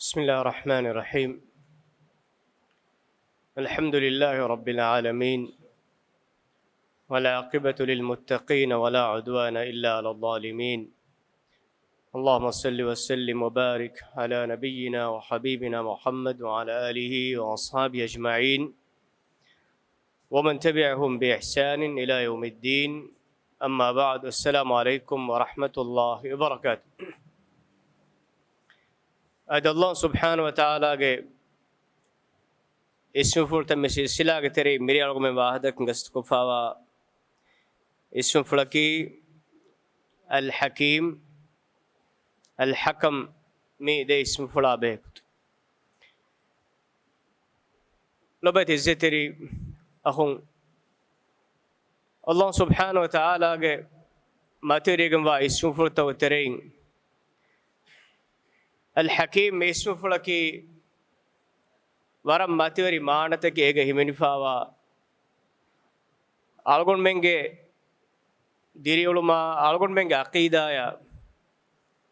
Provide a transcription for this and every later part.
بسم الله الرحمن الرحيم. الحمد لله رب العالمين، والعاقبة للمتقين ولا عدوان إلا على الظالمين. اللهم صل وسلم وبارك على نبينا وحبيبنا محمد وعلى آله وأصحابه أجمعين ومن تبعهم بإحسان إلى يوم الدين. أما بعد، السلام عليكم ورحمة الله وبركاته. أد الله سبحانه وتعالى اسم فلتا مسي سلاغ تري مري ألغم واحدك نغستكفاوا اسم فلكي الحكيم الحكم مي ده اسم فلا بيكت لبيت الزتري أخون الله سبحانه وتعالى ما تريغم وا اسم فلتا وترين الحكيم اسم فلكي ورم ماتوري مانتك إيجا همنفاوا ألغون منجي ديريولما ألغون منجي عقيدة يا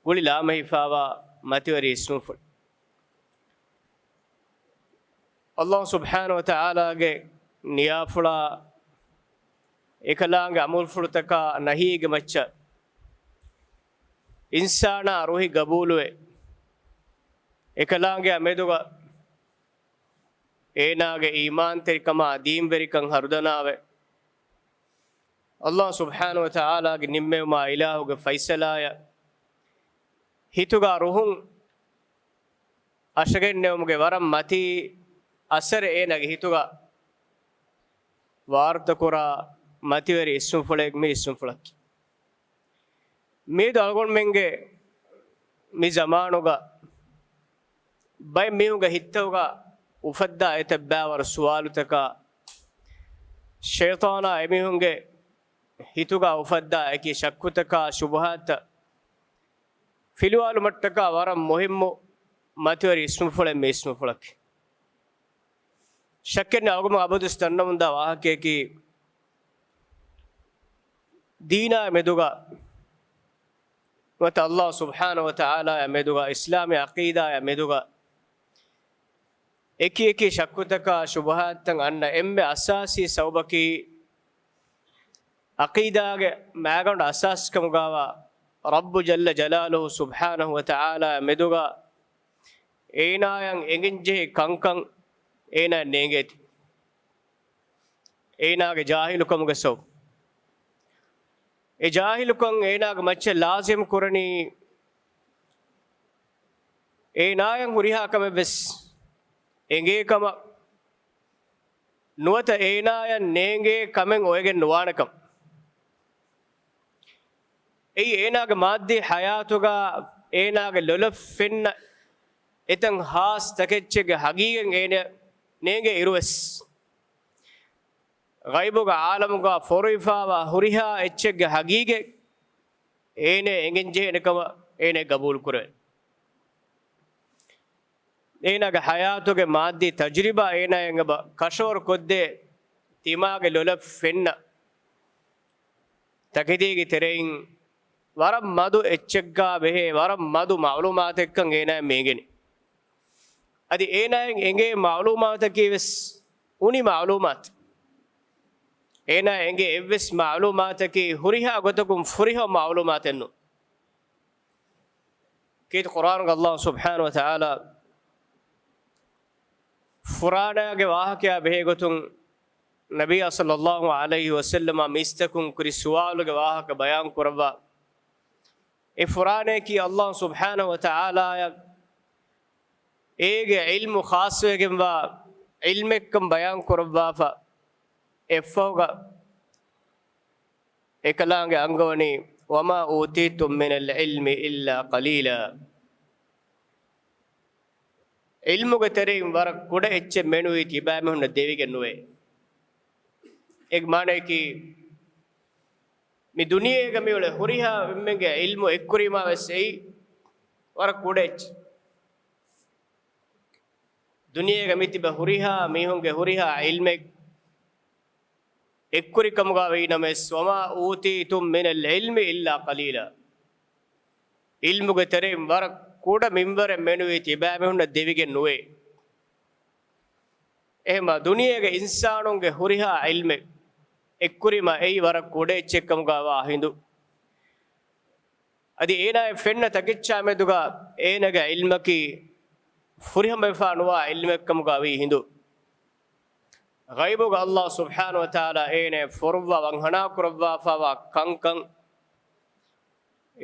قولي لا مهفاوا ماتوري اسم فل الله سبحانه وتعالى نيافلا إكلانغ أمول فلتكا نهيغ مچا إنسانا روحي قبولوه إكلانغ أمدوغا ඒනාගේ ඊමාන් තරිකම දීම් වෙරිකන් හරුදනාවේ අල්ලාහ් සුබ්හානහු වතාලාගේ නිම්මෙමා ඉලාහුගේ ෆයිසලාය හිතුගා රුහුන් අශගෙන්නෙමුගේ වරම් මති අසර ඒනගේ හිතුගා වාර්ත කුරා මතිවරි ඉස්ම් ෆලෙක් මේ ඉස්ම් ෆලක් මේ දල්ගොන් මෙන්ගේ මේ zamanuga බයි මියුගේ හිතවගා وفدا يتباور سوالتك شيطانا ايميهونگه هيتوغا وفدا اكي شكوتك شبهات فيلوالو متك ورم مهم ماتوري اسم فلم اسم فلك شكن اغم ابد استنمدا واهكي كي دينا مدوغا وت الله سبحانه وتعالى مدوغا اسلامي عقيده مدوغا एकी एकी शक्कुतका शुभहातंग अन्न एम्मे असासी सौबकी अकीदागे मैगंड असास कमुगावा रब्बु जल्ल जलालुहु सुब्हानहु व तआला मेदुगा एनायं एंगिंजे कंकं एना नेंगेति एनागे जाहिलुकमुगे सौ ए जाहिलुकं एनागे मच्चे लाजिम कुरनी एनायं हुरिहा कमे बेस එංගේකම නුවත ඒනාය නේගේ කමෙන් ඔයගෙන් නුවානකම් එයි ඒනාගේ මාධ්‍ය හයාතුගා ඒනාගේ ලොලොෆ් ෆෙන්න එතන් හාස් තකෙච්චගේ හගීගෙන් ඒන නේගේ ඉරුවස් ගයිබුගා ආලමුගා ෆොරිෆාවා හුරිහා එච්චගේ හගීගේ ඒනේ එංගෙන් ජේනකම ඒනේ ගබූල් කුරේ ඒනගේ හයාතුගේ මාධ්‍ය තජරිබා ඒනයන්ග කෂෝර කොද්දේ තිමාගේ ලොලොෆ් ෆෙන්න තකදීගේ තෙරෙයින් වරම් මදු එච්චෙක්ගා බෙහේ වරම් මදු මාලුමාත එක්කන් ඒනය මේගෙන අදි ඒනයන් එගේ මාලුමාත කීවෙස් උනි මාලුමාත ඒන එගේ එව්වෙස් මාලුමාතකී හුරිහා ගොතකුම් ෆුරිහා මාලුමාත එන්නු කීත කුර්ආන් අල්ලාහ් සුබ්හානහු වතාලා फुरानागे वाहक्या बेगुतुं नबी सल्लल्लाहु अलैहि वसल्लम मिस्तकुं कुरि सुवालुगे वाहक बयान कुरवा ए फुराने की अल्लाह सुब्हानहु व तआला एगे इल्म खास वेगेम वा इल्मेकम बयान कुरवा फ एफोगा एकलांगे अंगवनी वमा ऊतीतुम मिनल इल्मि इल्ला क़लीला इल्मुगे तेरें वर कुड़े इच्चे मेनुई थी बाय में उन्हें देवी के नुए एक माने कि मी दुनिया का मी उले हुरिहा में के इल्मु एक कुरी माँ वैसे ही वर कुड़े दुनिया का मी तिबा हुरिहा मी होंगे हुरिहा इल्मे एक कुरी कम गावी न में स्वमा ऊती तुम मिनल इल्म इल्ला क़लीला ilmuge terim war kuda minbare menuwi tibame hunna devige nuwe ehma duniyege insanunge huriha ilme ekkurima ei war kude chekkam gawa hindu adi ena fenna takiccha meduga enaga ilmaki furiham fanuwa ilmekkam gawi hindu ghaibuga Allah subhanahu wa ta'ala ene forwa wanghana kurwa fawa kankan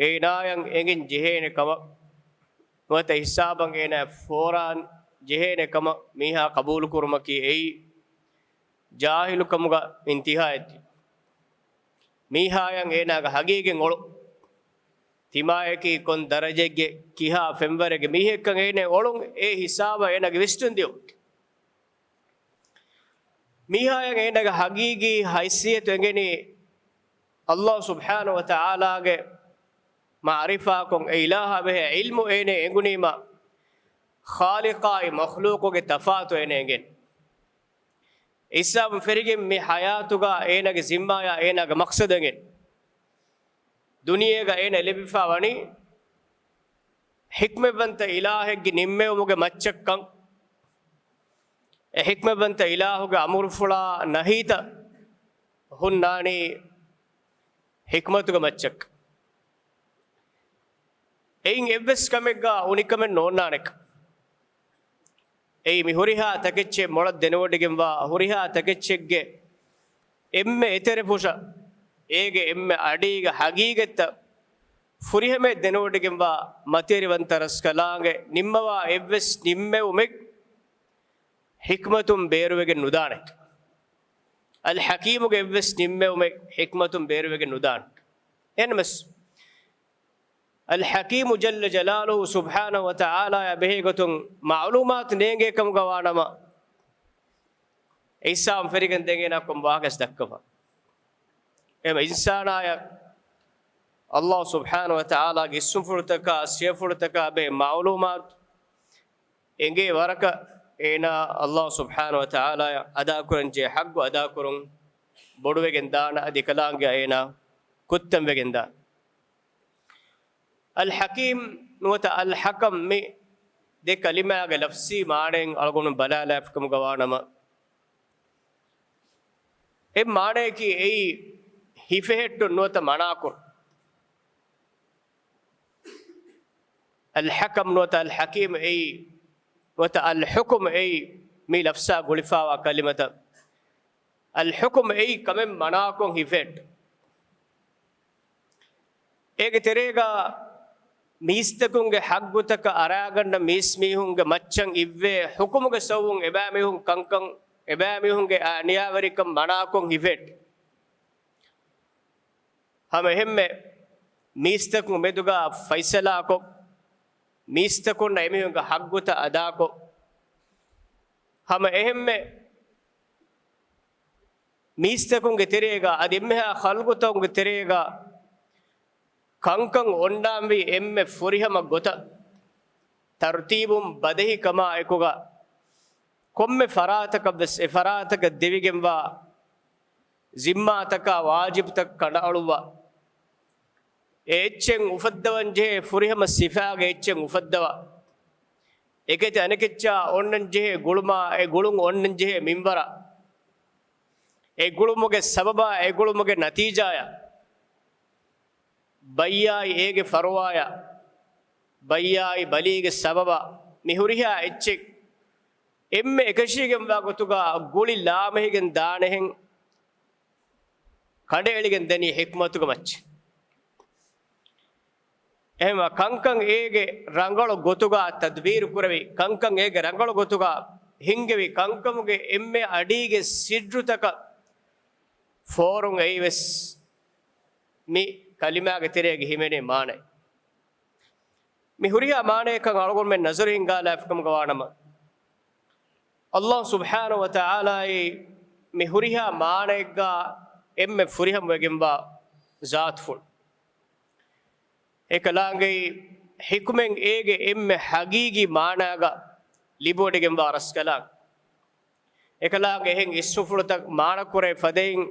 enayan engin jehene kama wata hisaban ena foran jehene kama miha qabul kurmaki ei jahilu kamuga intihayati mihayan enaga hagegen olu timayeki kon darajege kiha femwarege mihekkan ene olun e hisaba enage vistundiyo mihayan enaga hagigi haysiyatu engeni Allah subhanahu wa ta'ala ge ma'rifa kon ilaha behe ilmu ene engunima khaliqa makhluqo ge tafatu ene engen isab ferigem mi hayatuga enage zimmaya enaga maqsadengen duniyega ene lebifa wani hikmevanta ilahegge nimmewumuge maccakkan e hikmevanta ilahuge amurfula nahita hunnani hikmatuge maccak ein evves kamegga unikamen nonnanek ei mi huriha takecche molad denodigemwa huriha takechegge emme etere pusha ege emme adiga hagigetta furihame denodigemwa materivantaras kalange nimmawa evves nimme umek hikmatum beruwege nudanek al hakimuge evves nimme umek hikmatum beruwege nudan enmas al hakimu jalla jalaluhu subhanahu wa ta'ala ya behegatun ma'lumat nenge kam gawanama isam ferigen dengena kom wagas dakkafa ema insanaya Allah subhanahu wa ta'ala ge sumfurtaka siyafurtaka be ma'lumat enge waraka ena Allah subhanahu wa ta'ala ada kuranje haggu ada kurun boduwegen dana adikalange ena kuttam wegen dana al hakim nuwata al hakam me de kalima ge lafzi maaren algon balala afkum gawanama e maare ki ei hifehetto nuwata manakur al hakam nuwata al hakim ei nuwata al hukm ei me lafza gulifawa kalimata al hukm ei kamem manakon hifet ege terega mistakunge haggutaka araganna mismihunge maccan ivve hukumuge sawun ebamihun kankan ebamihunge niyawarikam manakon hifet hame hemme mistakun meduga faisala ko mistakun emihunge hagguta adako hame ehemme mistakunge terega ademmeha khalgutunge terega kankan ondambi emme furihama gota tartibum badehi kama ekuga komme farataka bes e farataka devigemwa zimmataka wajib tak kadaluwa echen ufaddawanje furihama sifage echen ufaddawa ekete anekeccha onnanje guluma e gulun onnanje minwara e gulumuge sababa e gulumuge natijaya bayyai ege farwaya bayyai balige sababa mihuriha etchek emme ekashigem wa gotuga guli lamehen daanehen kadeligen deni hikmatuga mach ehma kankan ege rangalo gotuga tadbir kuravi kankan ege rangalo gotuga hingevi kankamuge emme adige sidrutaka forun eives mi kalima ge terege himene maane mi huriya maane kan algon men nazar hingala afkam gawanama Allah subhanahu wa ta'ala mi huriya maane ga emme furiham wegemba zatful ekalange hikmen ege emme hagigi maanaga libodegemba raskalang ekalange hen isufulta maana kore fadein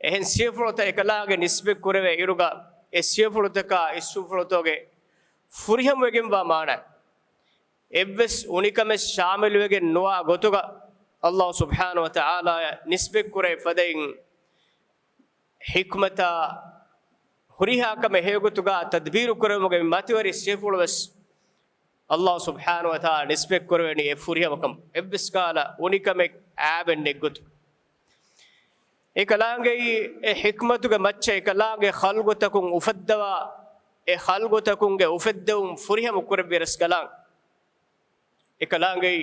ehen sifulta ekalange nisbe kureve iruga e sifulta ka isufultoge ෆුරිහම් වෙගෙන් වා මාන එවස් උනිකම ශාමිල් වෙගෙන් නොවා ගොතුග අල්ලාහ් සුබ්හානහු වතාලා නිස්බෙක් කුරේ ෆදෙන් හික්මතා හුරිහාකම හේගොතුගා තද්බීරු කරමුගේ මතිවරි ශේෆුලවස් අල්ලාහ් සුබ්හානහු වතාලා නිස්බෙක් කරවෙනි ඒ ෆුරිහමකම් එවස් කාලා උනිකම ආබෙන් නෙග්ගොතු එකලාංගේ ඒ හික්මතුගේ මච්ච එකලාංගේ ඛල්ගොතකුන් උෆද්දවා ඒ ඛල්ගොතකුන්ගේ උෆද්දවුම් ෆුරිහම කුරබිරස් කලාං එකලාංගේ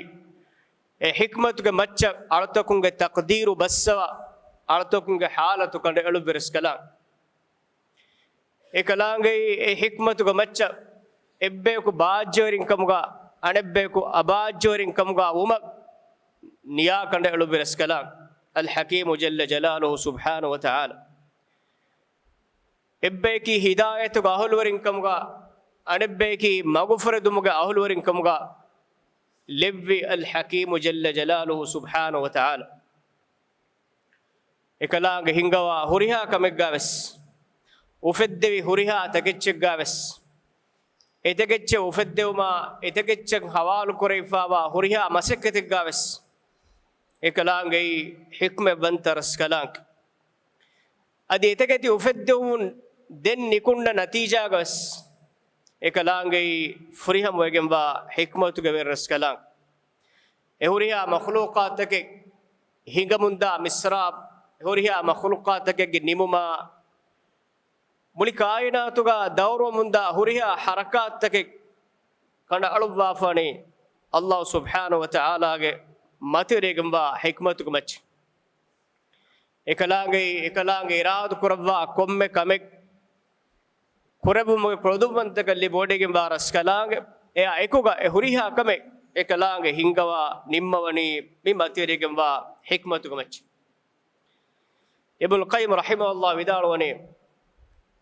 ඒ හික්මතුගේ මච්ච අර්ථකුන්ගේ තක්දීරු බස්සවා අර්ථකුන්ගේ حالතු කඳ එළුබිරස් කලාං එකලාංගේ ඒ හික්මතුගේ මච්ච එබ්බේකු බාජ්ජවරින් කමුගා අනෙබ්බේකු අබාජ්ජවරින් කමුගා උම නියා කඳ එළුබිරස් කලාං الحكيم جل جلاله سبحانه وتعالى إبّيكي هداية أهل ورنكمغا أنبّيكي مغفرة دمغا أهل ورنكمغا لبّي الحكيم جل جلاله سبحانه وتعالى إكلانغ هنغوا هريها كمغاوس وفدوي هريها تكتشغاوس إتكتش وفدوما إتكتش حوال كريفاوا هريها مسكتغاوس එකලාංගේ හික්ම වන්තරස් කලාංක අදී එතකති උෆද්දුන් දෙන් නිකුන්න නතිජාගස් එකලාංගේ ෆුරිහම් වගෙන් වා හික්මතුගේ වෙරස් කලාංක එහුරියා මඛලූකාතකේ හිඟමුන්දා මිස්රාබ් එහුරියා මඛලූකාතකේ නිමුමා මුලි කායනාතුගා දවරමුන්දා හුරියා හරකාතකේ කඳ අලුවාෆානේ අල්ලාහ් සුබ්හානහු වතාලාගේ මතිරේගම් වා හික්මතුක මච් එකලාංගේ ඉරාදු කරවා කොම්මෙ කමෙක් කුරබුම ප්‍රොදුමන්තක ලිබෝඩෙගම් වා රස් කලාංගේ එයා එකුග එහුරිහා කමෙ එකලාංගේ හිංගවා නිම්මවනි මි මතිරේගම් වා හික්මතුක මච් ඉබ්නුල් ඛයිම් රහිමහුල්ලාහ් විදාරවනේ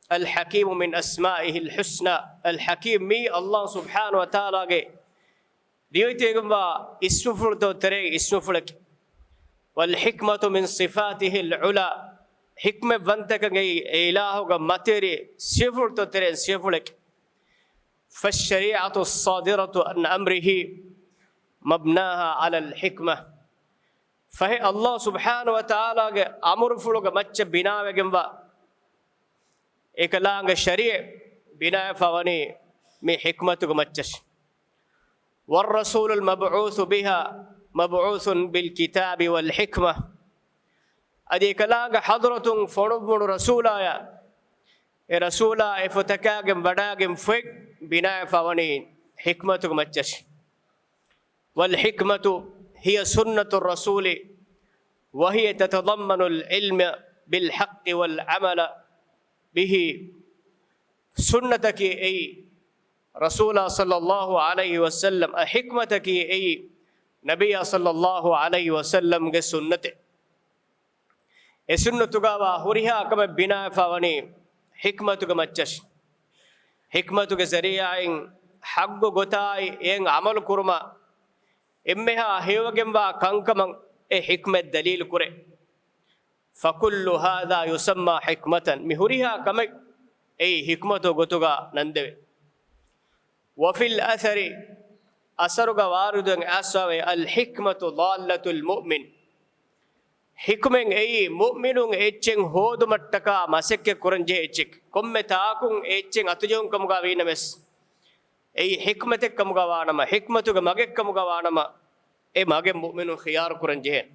අල් හකීම් මින් අස්මාഇහි අල් හුස්නා අල් හකීම් මි අල්ලාහ් සුබ්හානහු වතාලාගේ ريوتيغم اسمفلتو تري اسمفلك والحكمة من صفاته العلا حكمة بنتك إلهك ماتيري سفلتو تري سفلك فالشريعة الصادرة عن أمره مبناها على الحكمة فهي الله سبحانه وتعالى أمر فلوك مچ بنا وجنبا إكلانغ شريع بنا فواني مي حكمتك مچش والرسول المبعوث بها مبعوث بالكتاب والحكمة أدي كلاغ حضرة فربون رسولا رسولا إفتكاغم بداغم فك بناء فواني حكمتك مجش والحكمة هي سنة الرسول وهي تتضمن العلم بالحق والعمل به سنتك أي رسول صلى الله عليه وسلم حكمتك أي نبي صلى الله عليه وسلم سنته سنتك وهريها كما بناء فواني حكمتك مچش حكمتك زريعين حق غتاي ين عمل كرما امها هيوگم وا كنكم حكمه دليل كره فكل هذا يسمى حكمه مهريها كما اي حكمتو غتوغا نندوي وفي الأثر أثرك وارد أسوأ الحكمة ضالة المؤمن حكمة أي مؤمن إيشين هود متكا مسك كورنجي إيشك كم تاكون إيشين أتجون كم غاوينا مس أي حكمة كم غوانا ما حكمة كمجك كم غوانا ما أي مجك مؤمن خيار كورنجي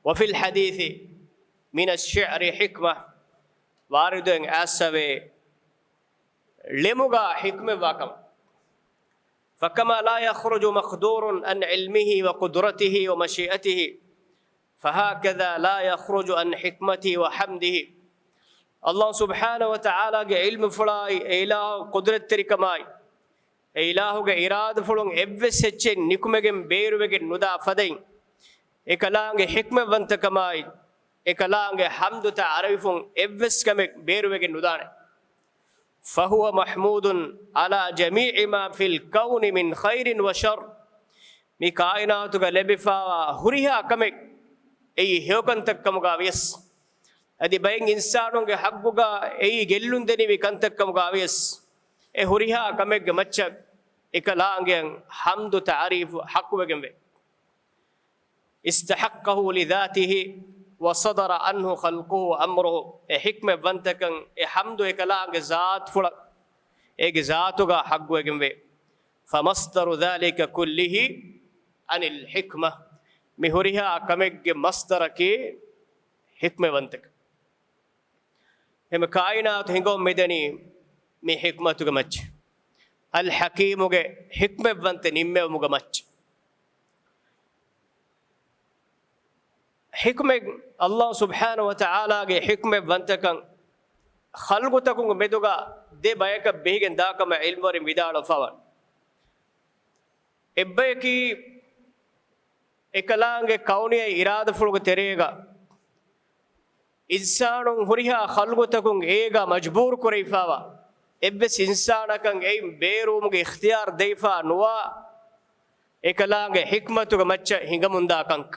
وفي الحديث من الشعر حكمة وارد أسوأ لمغا حكمة واكم فكما لا يخرج مقدور عن علمه وقدرته ومشيئته فهكذا لا يخرج عن حكمته وحمده الله سبحانه وتعالى علم فلاي إله قدرت تركماي إله إرادة فلون إبسچن نكمگم بيروگن ندا فدين إكلانگ حكمة بنتكماي إكلانگ حمد تعرفون إبس كمك بيروگن ندانه فهو محمود على جميع ما في الكون من خير وشر مي كائناتك لبفا هريها كمك اي هيوكنتك كمغاويس ادي بين انسانونගේ حقوقا اي ಗೆಲ್ಲುಂದನಿ ಮಿ ಕಂತಕ್ ಕಮಗಾವಿಯಸ್ huriha kamegge macca ekalaangen hamdu ta'rif haqqwegen ve istahaqqahu li dhatihi wa sadara anhu khalquhu amruhu hikme vantakan hamdu ekalaange zaat fula ege zaatuga haqqwegen ve famasdaru dhalika kullihi anil hikma mi huriha kamegge masdaraki hikme vantak hem kainat hingo medani mi hikmatuga macca al hakimuge hikme vante nimme muga macca hikme Allah subhanahu wa ta'ala ge hikme vantakan khalgutakun meduga de bayaka behigen dakama ilmori vidala fawan ebbeki ekalaange kauniye irada fuluga terega insanun huriha khalgutakun ega majbur kuraifawa ebbes insanakan ei beerumuge ikhtiyar deifa nuwa ekalaange hikmatuga macca hingamunda kank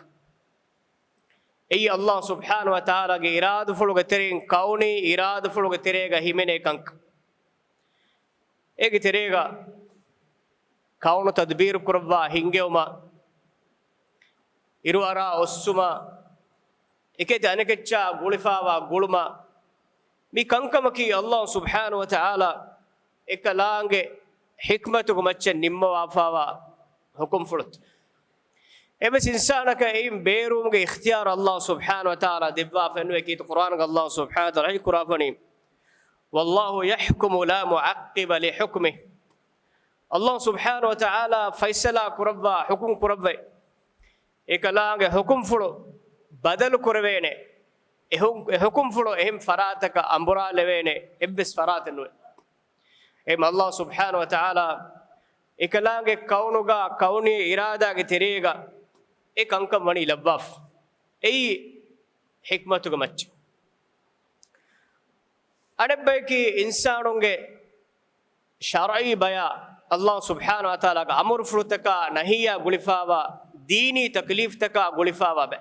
ei Allah subhanahu wa ta'ala ge irada fuluga terin kauni irada fuluga terega himene kank ege terega kaunu tadbir kurwa hingewma iru ara ossuma ekete anekeccha gulifawa guluma mi kankamaki Allah subhanahu wa ta'ala ekalaange hikmatu macca nimma wafawa hukum fulut ebes insanaka eim beerumge ikhtiyar Allah subhanahu wa ta'ala dibwa fenu ekit Qur'an Allah subhanahu wa ta'ala kurafani wallahu yahkumu la mu'aqqiba li hukmihi Allah subhanahu wa ta'ala faisala kurabba hukum kurabba ekalaange hukum fulo badal kurvene hukum fulo ehim farataka ambura levene ebbes faratenu em Allah subhanahu wa ta'ala ekalaange kaunuga kauni irada ge terega ekankam wani labbaf ei hikmatuga macca anebbeki insanunge shar'i baya Allah subhanahu wa ta'ala ga amur frutaka nahiya gulifawa dini taklif taka gulifawa be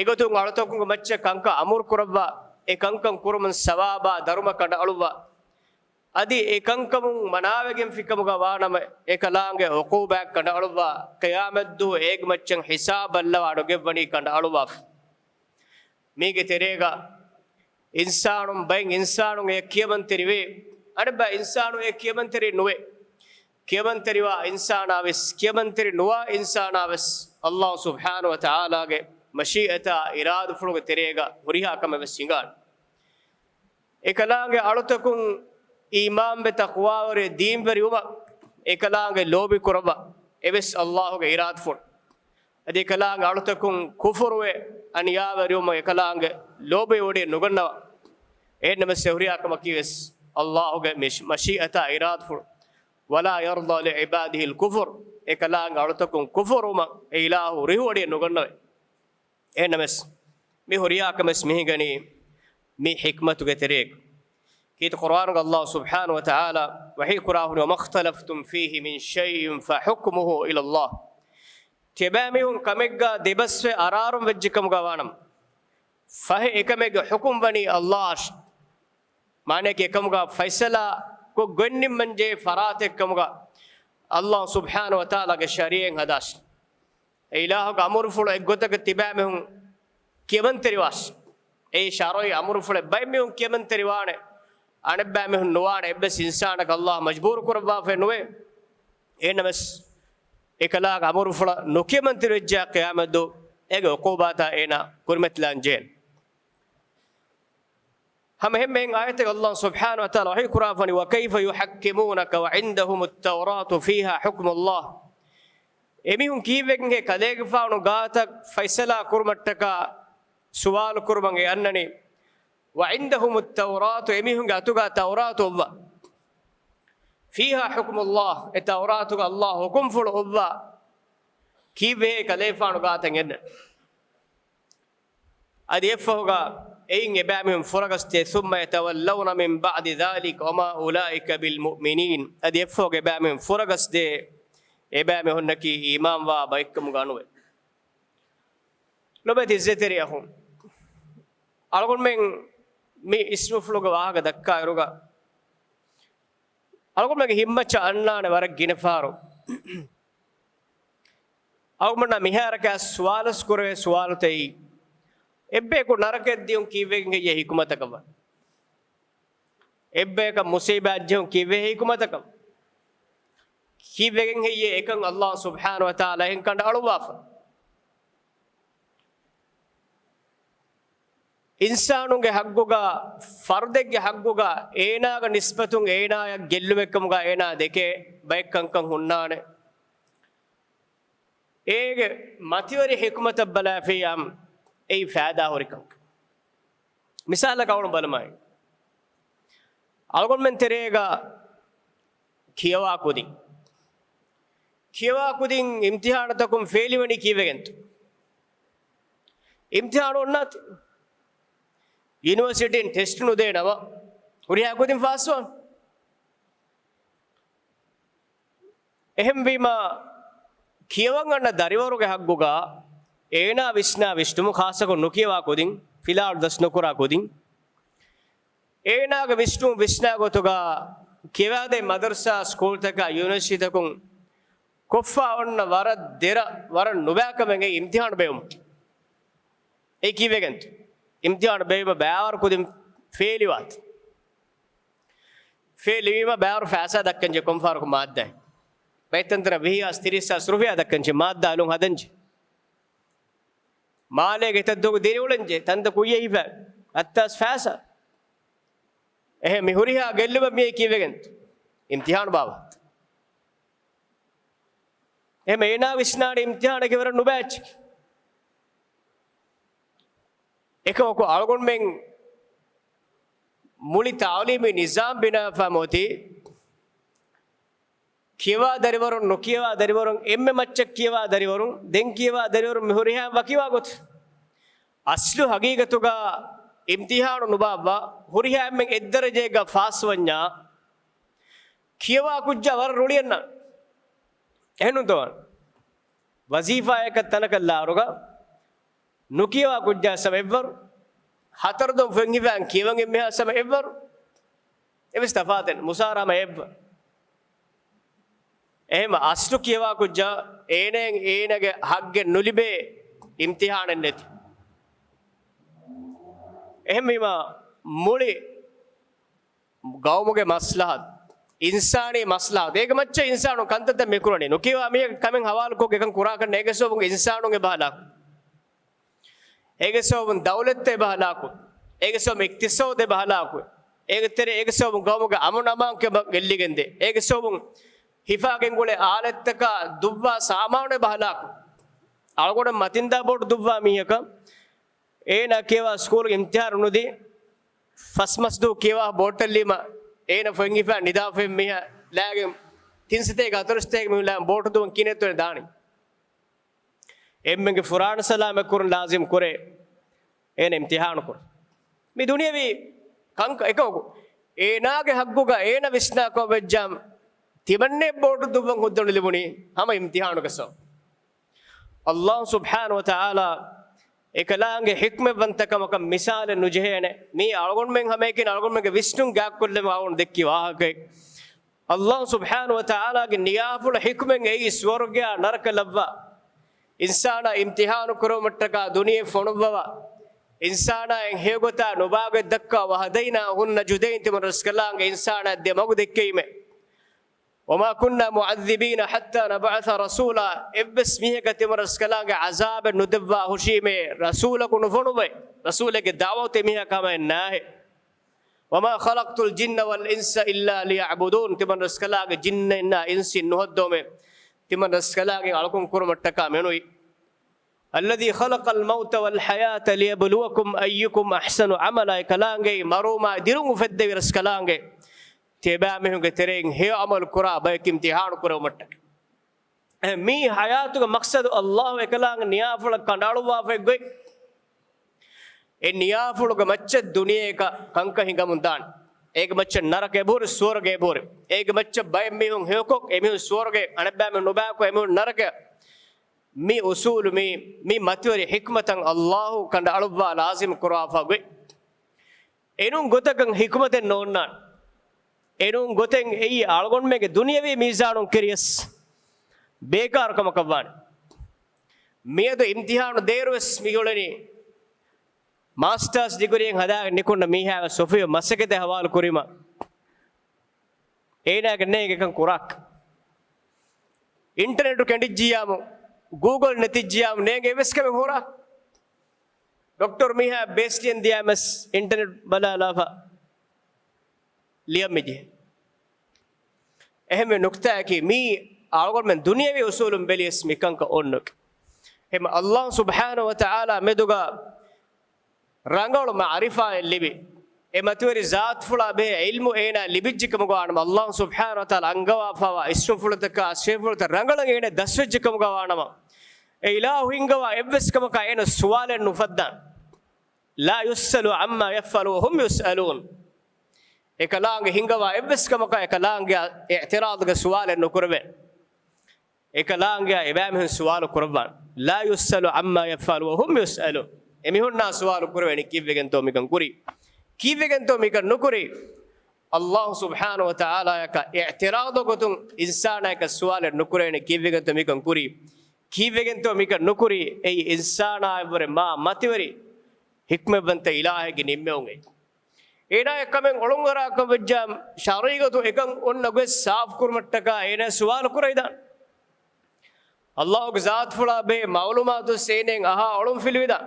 egotun alutokun macca kanka amur kurabba e kankan kurumun sawaba daruma kada aluwa adi e kankamun manavegen fikamuga wanama ekalaange uquba kada aluwa qiyamaddu eg maccan hisab allawa adogevani kada aluwa mege terega insanum bain insanum e kiyamanterive adba insanu e kiyamanteri nuwe kiyamanteri wa insanaves kiyamanteri nuwa insanaves Allah subhanahu wa ta'ala ge mashi'ata irad fuluga terega huriha kama vesingal ekalaange alutakun iman be taqwa ore deen beri uma ekalaange lobi kuraba eves Allah ge irad ful ade ekalaange alutakun kufurwe aniya beri uma ekalaange lobi ode nugannawa ename huriha kama kives Allah ge mashi'ata irad ful wala yarda li ibadihi al kufur ekalaange alutakun kufuruma ilahu rihude nugannawa enames mi horiya kames mihigani mi hikmatu geterek kit Qur'an Allah subhanahu wa ta'ala wahi qura'un wa makhtalaftum fihi min shay'in fa hukmuhu ila Allah tebamihun kamegga debaswe ararum vejjikam gawanam fahe ekamega hukum bani Allah mane ke ekamga faisala ko gonnim manje farat ekamga Allah subhanahu wa ta'ala ge shari'en hadash ilahu amur fulo egotaka tibamehun kiyamanteri was ei sharoi amur fulo baymehun kiyamanteri wane anabamehun nuwane ebbes insanaka Allah majbur kurwa fe nuwe enames ekala amur fulo nukiyamanteri wejja qiyamadu ege uqubata ena kurmetlan jen हम में आयत अल्लाह सुब्हानहु व तआला वही कुराफनी व कैफ युहक्किमुनका व इंदहुम अत-तौरात फीहा हुक्मुल्लाह एमिहुं कीवेंगे कलेगे फानु गातक फैसला कुरमट्टका सुवाल कुरमंगे अन्ननी व इंदहुम अत-तौरात एमिहुं गातुगा तौरात उव्वा फीहा हुक्मुल्लाह ए तौरात का अल्लाह हुकुम फुल उव्वा कीवे कले फानु गातंगे अदि एफहोगा एइन एबामिहुं फुरगस्ते सुम्मा यतवल्लौना मिन बअदि ज़ालिक वमा उलाइका बिलमुमिनीन अदि एफहोगा एबामिहुं फुरगस्ते एबामिहुं नकी ईमान वा बैकम गानुवे लोबे तिज़्ज़तेरी अहुं अलगुन में मी इसमु फ्लोगा वागा दक्का इरुगा algon mege himmacha annane warak ginefaru awmanna miharaka swalas kore swalutei ebbe ko narakeddiyun kiwenge ye hikmataka ebbe ka musibajjun kiwe hikmataka kiwenge ye ekan Allah subhanahu wa ta'ala hen kanda aluwafa ඉන්සානුන්ගේ හග්ගුගා ෆර්දෙක්ගේ හග්ගුගා ඒනාග නිස්බතුන් ඒනායක් ගෙල්ලුමෙක්කමුගා ඒනා දෙකේ බයික්කංකං හුන්නානේ ඒගේ මතිවරි හික්මත බලාෆියම් ඒ ෆෑදා හොරිකං මිසාල කවුණු බලමයි අල්ගොන්මෙන් තෙරේගා කියවා කුදින් ඉම්තිහානතකුම් ෆේලිවනි කීවෙගෙන්තු ඉම්තිහාන ඔන්නත් यूनिवर्सिटी टेस्ट देनवा हुरियाकुदिन फास्वन එහෙම වීම කියවන් ගන්න දරිවරුගේ හග්ගුගා ඒනා විස්නා විෂ්තුමු ખાસක නොකියවා කොදින් ෆිලාල් දස් නොකරා කොදින් ඒනාගේ විෂ්තුමු විස්නා ගොතගා කියවාදේ මදර්සා ස්කූල් තක යුනිවර්සිටි තකුන් කොෆා ඔන්න වර දෙර වර නොබෑකමගේ ඉම්තිහාන බෙවුම් ඒ කීවෙගෙන්ත ඉම්තිහාන බෙවීම බෑවර කුදින් ෆේලිවත් ෆේලිවීම බෑවර ෆෑසා දක්කන්ජ කොම්ෆාරක මාද්දයි බයිතන්තර විහිස් 30 රුපියා දක්කන්ජ මාද්දා අලුන් හදන්ජ මාලේ ගෙතද්දෝක දිරිවලන්ජ තන්ද කුයේ හිව අත්තස් ෆෑසා එහෙ මිහුරියා ගෙල්ලුම මේ කීවෙගෙන්ත ඉම්තිහාන බාවත් එහෙම ඒනා විශ්නාඩ ඉම්තිහාන කෙවර නුබෑච් එකමක අල්ගොන්මෙන් මුලි තාලීමේ නිසාම් බිනා ෆමෝති කියවා දරිවරුන් නොකියවා දරිවරුන් එම්මෙ මච්චක් කියවා දරිවරුන් දෙන් කියවා දරිවරුන් මිහුරියා වකිවා ගොත් අස්ලු හගීගතුගා ඉම්තිහාන නුබාවා හුරියාම්මෙන් එද්දරජේග ෆාස්වඤ්ඤා කියවා කුජ්ජා වර රුලියන්න එහෙනුතෝන් වසීෆා එක තනකල්ලාරුගා නුකියවා කුජ්ජා සමෙව්වරු හතරදොම් ෆෙන්ගිවන් කියවන් එම්මෙහා සමෙව්වරු එවිස් තෆාතෙන් මුසාරාම එව්ව එහෙම අස්ලු කියවා කුජ්ජා ඒනෙන් ඒනගේ හග්ගේ නුලිබේ ඉම්තිහානෙන් නැති එහෙම වීම මුලි ගෞමුගේ මස්ලහත් ඉන්සානී මස්ලහත් ඒක මච්ච ඉන්සානු කන්තත මෙකුරණේ නුකියවා මේ කමෙන් හවාලකෝ එකන් කුරා කරන ඒකසෝබුගේ ඉන්සානුගේ බහලක් ඒකසෝබුන් දෞලත්තේ බහලාකු ඒකසෝම ඉක්තිසෝදේ බහලාකු ඒකතර ඒකසෝබුන් ගෞමුගේ අමුනමාංක ගෙල්ලිගෙන්දේ ඒකසෝබුන් හිෆාගෙන් ගොලේ ආලත්තක දුව්වා සාමාන්‍ය බහලාකු අල්ගොඩ මතින්දා බෝඩ් දුව්වා මීයක ඒන කියවා ස්කූල් ඉම්තිහාන උනුදී ෆස්මස්දු කියවා බෝටල්ලිම ඒන ෆෙන්ගිෆා නිදාෆෙන් මිහ ලෑගෙන් තින්සිතේ ගතරස්තේ මිලා බෝට දුන් කිනෙතොනේ දානි එම්මගේ ෆුරාන සලාම කුරන් ලාසිම් කුරේ ඒන ඉම්තිහාන කුර මේ දුනියවි කංක එකෝකු ඒනාගේ හග්ගුගා ඒන විස්නා කෝ වෙජ්ජම් තිබන්නේ බෝට දුවන් හොද්දොන ලිබුනි හැම ඉම්තිහානකසෝ අල්ලාහ් සුබ්හානහු වතාලා එකලාංගේ හික්මවන්තකමක මිසාල නුජහේනේ මේ අල්ගොන් මෙන් හැමේකින් අල්ගොන් මෙගේ විස්තුන් ගාක් කොල්ලම වවුන් දෙක්කි වාහකේ අල්ලාහ් සුබ්හානහු වතාලාගේ නියාෆුල හික්මෙන් ඒ ස්වර්ගය නරක ලබ්වා ඉන්සාන ඉම්තිහාන කරොමට්ටක දුනියේ ෆොණවවා ඉන්සාන හේගොතා නොබාගෙ දක්කා වහදයිනා හුන්න ජුදයින් තිම රස්කලාංගේ ඉන්සාන දෙ මගු දෙක්කීමේ وما كنا معذبين حتى نبعث رسولا ابس ميهك تمرس كلاغ عذاب ندوا هشيمه رسولك نفنوبه رسولك دعوت ميهك كما ناه وما خلقت الجن والانس الا ليعبدون تمرس كلاغ جن انس نهدومه تمرس كلاغ علكم كرمتك منوي الذي خلق الموت والحياه ليبلوكم ايكم احسن عملا كلاغ مروما ديرو فدي رس كلاغ تبا مهنگ ترين هي عمل كرا بايك امتحان كرو مٹک می حیات کا مقصد اللہ اکلانگ نیافل کنڈالوا فگوی اے نیافل کا مچ دنیا کا کنک ہنگ مندان ایک مچ نرک بور سورگ بور ایک مچ بای میہن ہیوکو ایمی سورگ انبا میں نوبا کو ایمی نرک می اصول می متوری حکمتن اللہ کنڈالوا لازم کرا فگوی اینوں گتکن حکمت نونان enun goten ei algon mege duniyavi mizanun keriyas bekar kamakwan miedu imtihanu derues migolani masters degree en hada nikonna miha sofiyo masakete hawal kurima eina genne ekan kurak internet kendijjiyamu google netijjiyamu nege eveskame hora doctor miha bestien diamas internet balalafa liyamije ehme nukta ki mi algon men duniyavi usulum beliyes mikanka onnuk hem allah subhanahu wa ta'ala meduga rangalu ma'rifa libi ematuri zat fula be ilmu ena libijjikamu gaanam allah subhanahu wa ta'ala angawa fawa ismu fulutaka ashefulata rangalan ena daswejjikamu gaanama e ilahu ingawa evveskamu ka ena suwalen nufaddan la yusalu amma yafalu wa hum yusalun ekalaange hingawa evveskamu ka ekalaange i'tirad ga suwalen nukurbe ekalaange ebamhen suwalu kurban la yusalu amma yafalu wa hum yusalun emihunna suwalu kurweni kivvegento mikan kuri kivvegento mikan nukuri allah subhanahu wa ta'ala yaka i'tirad gotun insana yaka suwale nukureni kivvegento mikan kuri kivvegento mikan nukuri ei insana evre ma mativeri hikmevanta ilahe gi nimmeunge ena ekamen olungara kavjam sharigatu ekan onna ge saaf kurmattaka ena suwal kuraidan allah ge zat fula be maulumatu senen aha olum filwida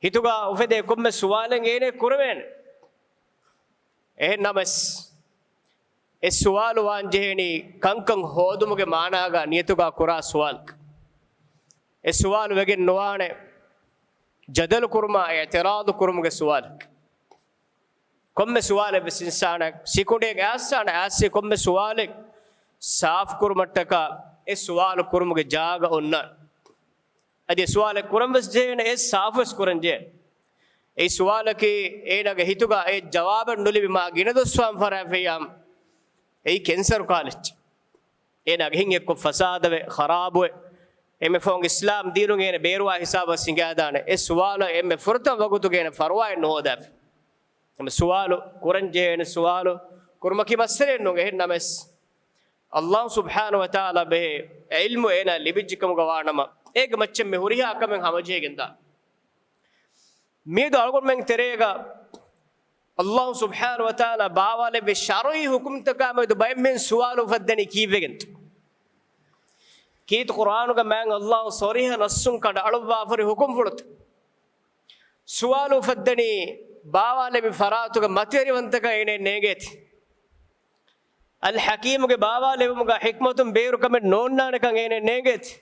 hituga ufede komme suwalen ene kurwen namas e suwalu wanjeheni kankan hodumuge managa niyetuga kura suwal e suwalu wegen nuwane jadal kurma i'tirad kurmuge suwal komme suwale bes insana sikunde gasana asse komme suwale saaf kurmattaka e suwalu kurmuge jaga onna adi suwale kurambas jeyne e saafas kuranje e suwale ki enaga hituga e jawab nulibi ma ginaduswam farafiyam e cancer college enaga hin ekko fasadave kharabwe emme fong islam diinu gene beruwa hisaba singadane e suwale emme furta wagutu gene farwa no hodaf emme suwale kuranje ne suwale kurmaki masre no ge names allah subhanahu wa ta'ala be ilmu ena libijikam gawanama eg macce me huriha kamen hamajegenda meedu algon men terega allah subhanahu wa ta'ala baawale be shar'i hukum takame do bay men suwalu faddani kivegent kit qur'anu ga men allah soriha nassun kada alwa fari hukum fulut suwalu faddani baawale be faratu ga materi wantaka ene negeti al hakim ge baawale muga hikmatum beeru kamen nonnane kan ene negeti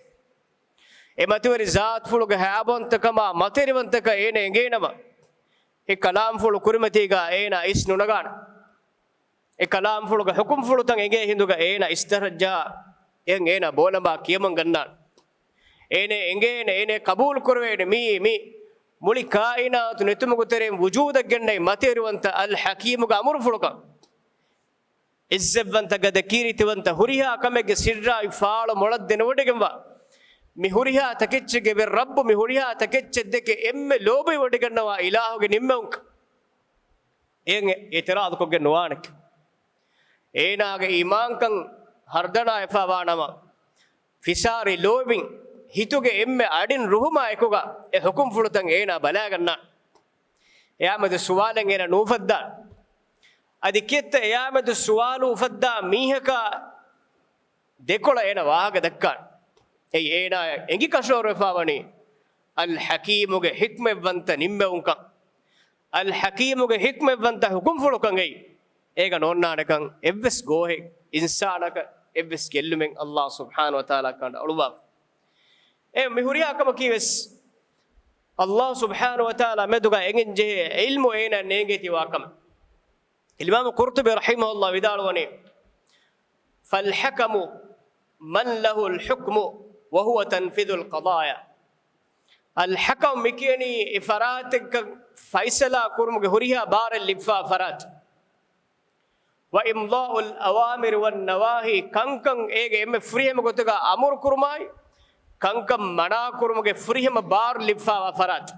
ematuri zat fuluge haabontakama materiwantaka ene engenama e kalam fulu kurimatiga ena isnunagana e kalam fuluge hukum fulutan enge hinduga ena istarajja ena bolamba kiyaman gannan ene engene ene qabul kurwene mi muli kainatu netumugu tere wujudak gennai materiwanta al hakimuga amur fuluka izzevanta gadakiritiwanta huriha kamege sirra ifaalo molad denodegamba mihuriha takechge be rabbu mihuriha takechedeke emme lobi wodigannawa ilahuge nimmeunk enge etirad koge nuwanek enage imankan hardana efawanama fisari lobin hituge emme adin ruhuma ekuga e hukum fulutan ena balaganna eyamadu suwalen ena nufadda adikette eyamadu suwalu ufadda mihaka dekola ena wahaga dakkan ei ena engi kashoro efawani al hakimuge hikmevanta nimmeunka al hakimuge hikmevanta hukum fulukan ei ega nonnanekan evves gohe insanaka evves kellumen allah subhanahu wa taala kanda aluwa e mihuriya kama kiwes allah subhanahu wa taala meduga engenje ilmu ena negeti wakam imam qurtubi rahimahullah vidalwani fal hakamu man lahu al hukmu wa huwa tanfidhu al qadaya al hakam mikeni ifaratik faisala kurmuge huriya bar al lifa farat wa imda'u al awamir wan nawahi kankan ege emme frihema gotuga amur kurmai kankam mana kurmuge frihema bar lifa farat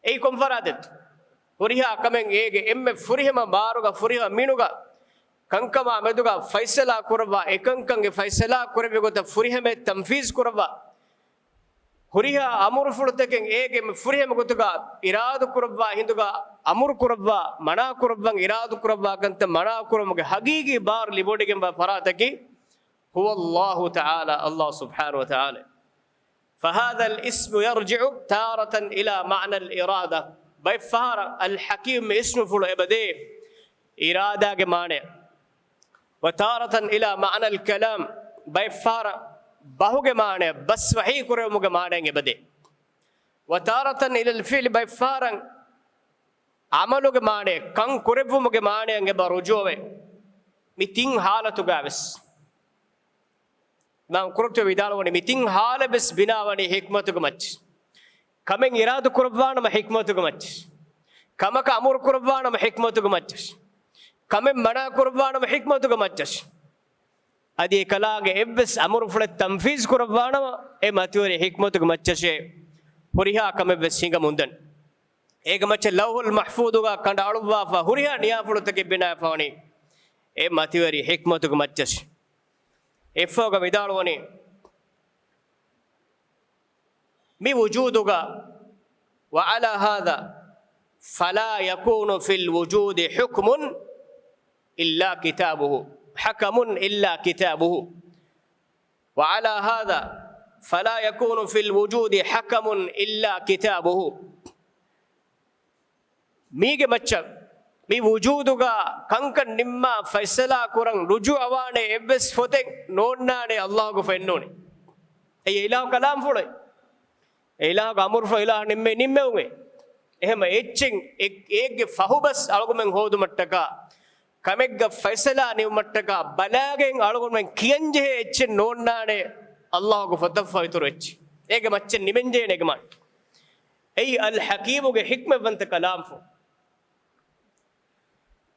ei kom faradet huriya kamen ege emme frihema baruga furiha minuga ಕಂಕಮ ಮೆದುಗ ಫೈಸಲಾ ಕುರವ ಏಕಂಕಂಗೆ ಫೈಸಲಾ ಕುರವೆ ಗೊತ್ತ ಫುರಿಹಮೆ ತಂಫೀಸ್ ಕುರವ ಹುರಿಹ ಅಮುರು ಫುಳತಕ್ಕೆ ಏಗೆ ಫುರಿಹಮೆ ಗೊತ್ತುಗ ಇರಾದು ಕುರವ ಹಿಂದುಗ ಅಮುರು ಕುರವ ಮಣಾ ಕುರವಂಗ ಇರಾದು ಕುರವ ಕಂತ ಮಣಾ ಕುರಮಗೆ ಹಗೀಗಿ ಬಾರ್ ಲಿಬೋಡಿಗೆಂಬ ಫರಾತಕಿ ಹುವಲ್ಲಾಹು ತಆಲಾ ಅಲ್ಲಾಹ್ ಸುಬ್ಹಾನಹು ವ ತಆಲಾ فهذا الاسم يرجع تارة إلى معنى الإرادة بيفار الحكيم اسم فلو إبدي إرادة جمانة وتارة إلى معنى الكلام بيفار بهو جمانة بس وحي كريم جمانة إبدي وتارة إلى الفعل بيفار عملو جمانة كان كريم جمانة إنجب رجوعه متين حالة جابس ನಾವು ಕುರುಪ್ತ ವಿಧಾನವನಿ ಮಿತಿಂಗ್ ಹಾಲ ಬೆಸ್ ಬಿನಾವನಿ ಹಿಕ್ಮತುಗ ಮಚ್ ಕಮೆಂಗ್ ಇರಾದು ಕುರವ್ವಾ ನಮ್ಮ ಹಿಕ್ಮತುಗ ಮಚ್ ಕಮಕ ಅಮುರ್ ಕುರವ್ವಾ ನಮ್ಮ ಹಿಕ್ಮತುಗ ಮಚ್ ಕಮೆಂ ಮಣ ಕುರವ್ವಾ ನಮ್ಮ ಹಿಕ್ಮತುಗ ಮಚ್ ಅದಿ ಕಲಾಗೆ ಎವ್ವೆಸ್ ಅಮುರ್ ಫುಳ ತಂಫೀಸ್ ಕುರವ್ವಾ ನಮ್ಮ ಎ ಮತಿವರಿ ಹಿಕ್ಮತುಗ ಮಚ್ಚಶೆ ಹುರಿಹಾ ಕಮೆ ಬೆಸ್ ಹಿಂಗ ಮುಂದನ್ ಏಗ ಮಚ್ಚ ಲೌಹುಲ್ ಮಹ್ಫೂದುಗ ಕಂಡ ಅಳುವಾ ಫ ಹುರಿಹಾ ನಿಯಾ ಫುಳತಗೆ ಬಿನಾ ಫಾನಿ ಎ ಮತಿವರಿ ಹಿಕ್ಮತುಗ ಮಚ್ಚಶೆ إفوق بداروني مي وجودك وعلى هذا فلا يكون في الوجود حكم إلا كتابه حكم إلا كتابه وعلى هذا فلا يكون في الوجود حكم إلا كتابه ميجي متشك مي وجودك كنك نما فيصلا كورن رجوع أوانه إبس فتك نونانه الله كفنوني أي إله كلام فلوي إله كامور فلوي إله نمّe وعي එහෙම එච්චින් ඒක ෆහුබස් අලගොමෙන් හොදු මට්ටක කමෙග්ග ෆයිසලා නිව මට්ටක බලාගෙන් අලගොමෙන් කියන්ජේ එච්චින් නෝන්නානේ අල්ලාහ්ගේ ෆතෆයිතුරු එච්චි ඒක මච්චෙන් නිමෙන්ජේ නෙග මන් අයි අල් හකීමුගේ හික්මවන්ත කලාම් ෆෝ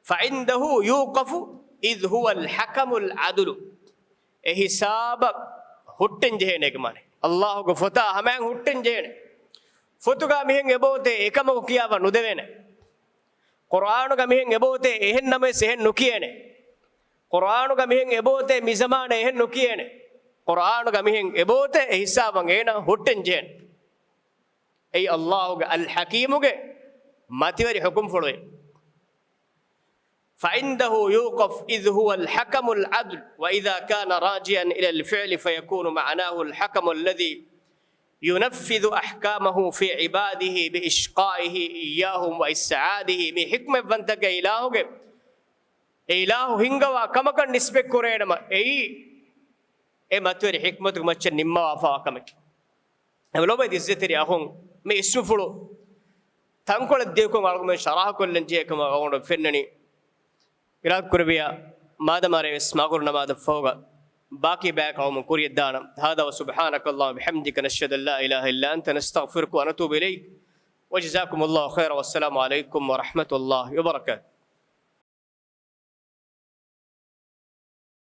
فعنده يوقف إذ هو الحكم العدل حساب ಹುಟ್ಟೆನ್ ಜೇನೆ ಗೆಮಾನೆ ಅಲ್ಲಾಹ್ಗೆ ಫತಾ ಹಮೆಂ ಹುಟ್ಟೆನ್ ಜೇನೆ ಫತುಗ ಮಿಹೆನ್ ಎಬೋತೆ ಏಕಮಗು ಕಿಯಾವ ನುದೆವೇನೆ ಕುರ್ಆನುಗ ಮಿಹೆನ್ ಎಬೋತೆ ಎಹೆನ್ ನಮೆ ಸೆಹೆನ್ ನುಕಿಯೇನೆ ಕುರ್ಆನುಗ ಮಿಹೆನ್ ಎಬೋತೆ ಮಿಜಮಾನೆ ಎಹೆನ್ ನುಕಿಯೇನೆ ಕುರ್ಆನುಗ ಮಿಹೆನ್ ಎಬೋತೆ ಹಿಸಾಬಂ ಏನ ಹುಟ್ಟೆನ್ ಜೇನೆ ಐ ಅಲ್ಲಾಹ್ಗೆ ಅಲ್ ಹಕೀಮುಗೆ ಮತಿವರಿ ಹುಕುಂ ಫೊಳುವೆ فعنده يوقف إذ هو الحكم العدل وإذا كان راجعا إلى الفعل فيكون معناه الحكم الذي ينفذ أحكامه في عباده بإشقائه إياهم وإسعاده من حكمة بنتك إلهه إله هنگوا كما كان نسبة كورينما أي ماتوري حكمتك ماتشن نما وافا كمك أولو بيد الزتري أخون ما يسوفلو تنقل الديكم على من شرح كل جيكم أغون فنني إراد كربيا ماذا ما رأيس ما قلنا ماذا فوق باقي باك أو من كوري الدانا هذا وسبحانك اللهم بحمدك نشهد أن لا إله إلا أنت نستغفرك ونتوب إليك وجزاكم الله خيرا والسلام عليكم ورحمة الله وبركاته.